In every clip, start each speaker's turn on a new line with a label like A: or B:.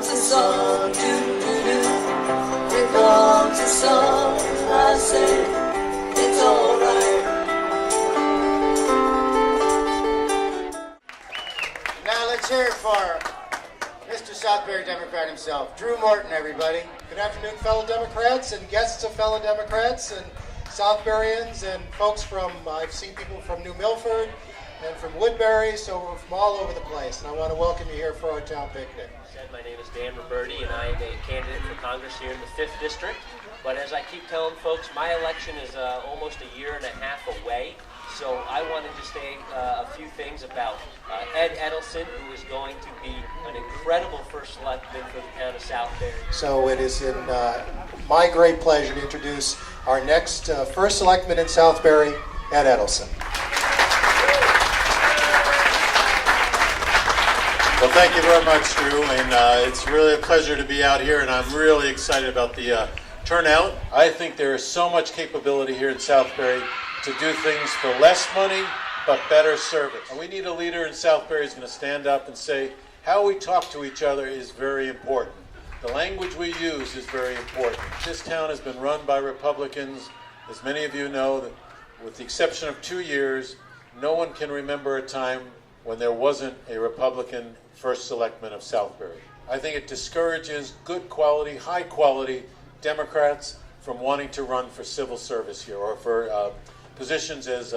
A: belongs to some, it belongs to some. I say it's alright.
B: Now let's hear it for Mr. Southbury Democrat himself, Drew Morton, everybody.
C: Good afternoon, fellow Democrats and guests of fellow Democrats and Southburyans and folks from, I've seen people from New Milford and from Woodbury, so we're from all over the place, and I want to welcome you here for our town picnic.
D: My name is Dan Roberti, and I am a candidate for Congress here in the 5th District. But as I keep telling folks, my election is almost a year and a half away. So I wanted to say a few things about Ed Edelson, who is going to be an incredible first selectman for the town of Southbury.
C: So it is in my great pleasure to introduce our next first selectman in Southbury, Ed Edelson.
E: Well, thank you very much, Drew, and it's really a pleasure to be out here, and I'm really excited about the turnout. I think there is so much capability here in Southbury to do things for less money but better service. And we need a leader in Southbury who's going to stand up and say how we talk to each other is very important. The language we use is very important. This town has been run by Republicans. As many of you know, that with the exception of 2 years, no one can remember a time when there wasn't a Republican first selectman of Southbury. I think it discourages good quality, high quality Democrats from wanting to run for civil service here or for positions as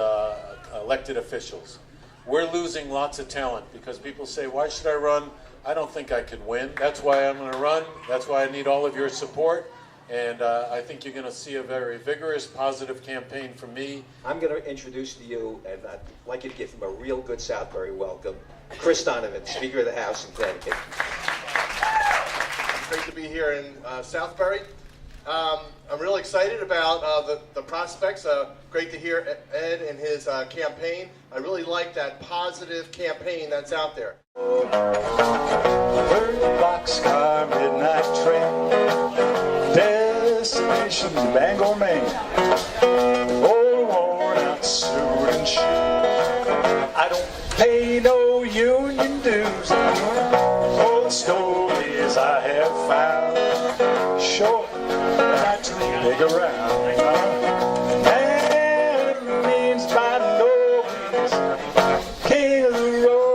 E: elected officials. We're losing lots of talent because people say, why should I run? I don't think I can win. That's why I'm going to run. That's why I need all of your support. And I think you're going to see a very vigorous, positive campaign from me.
F: I'm going to introduce to you, and I'd like you to give him a real good Southbury welcome, Chris Donovan, Speaker of the House in Connecticut.
G: It's great to be here in Southbury. I'm really excited about the prospects. Great to hear Ed and his campaign. I really like that positive campaign that's out there.
H: Bird boxcar midnight train, destination Bangor, Maine. Old worn out suit and shoe. I don't pay no union dues. Old stories I have found. Sure, not too big around. And it means by no means king of the road.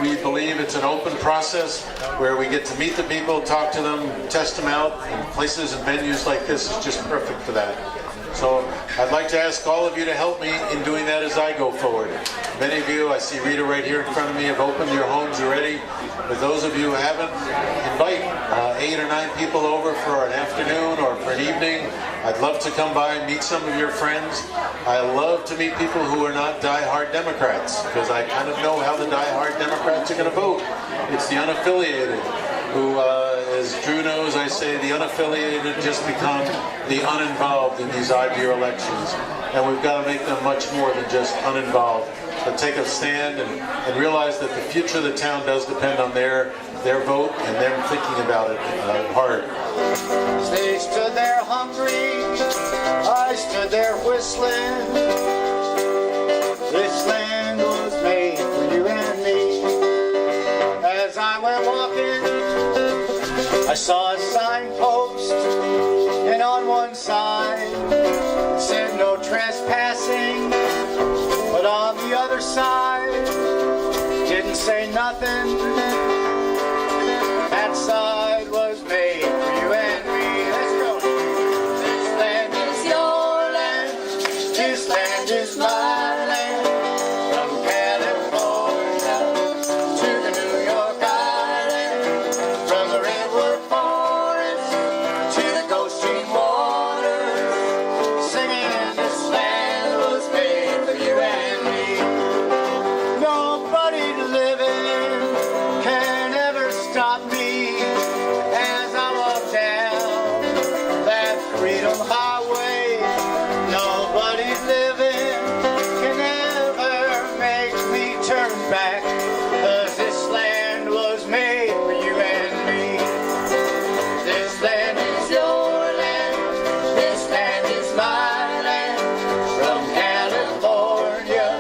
E: We believe it's an open process where we get to meet the people, talk to them, test them out, and places and venues like this is just perfect for that. So I'd like to ask all of you to help me in doing that as I go forward. Many of you, I see Rita right here in front of me, have opened your homes already. For those of you who haven't, invite 8 or 9 people over for an afternoon or for an evening. I'd love to come by and meet some of your friends. I love to meet people who are not die-hard Democrats, because I kind of know how the die-hard Democrats are going to vote. It's the unaffiliated who, as Drew knows, I say the unaffiliated just become the uninvolved in these odd-year elections. And we've got to make them much more than just uninvolved, but take a stand and realize that the future of the town does depend on their vote and them thinking about it hard.
B: They stood there hungry, I stood there whistling. This land was made for you and me. As I went walking, I saw a signpost, and on one side it said no trespassing, but on the other side didn't say nothing. That side was made for you and me. Let's go. This land is your land. This land is my land. From California to the New York Island. From the redwood forest to the Gulf Stream waters. Singing, this land was made for you and me. Nobody to live in can ever stop me. As I walk down that freedom highway, nobody's living can ever make me turn back, 'cause this land was made for you and me. This land is your land, this land is my land. From California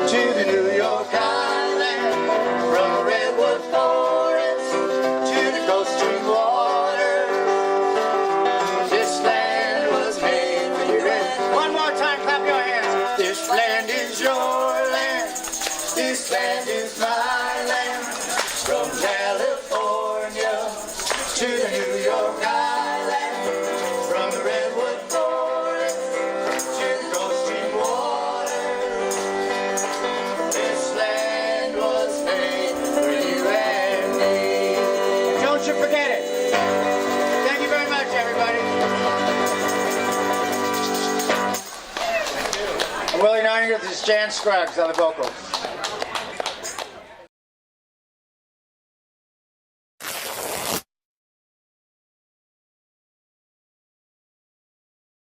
B: to the New York Island, from the redwood is your land. This land is my land. From California to the New York Island. From the Redwood Forest to the Gulf Stream water. This land was made for you and me. Don't you forget it. Thank you very much, everybody. I'm Willie Neininger. This is Jan Scruggs on the vocals.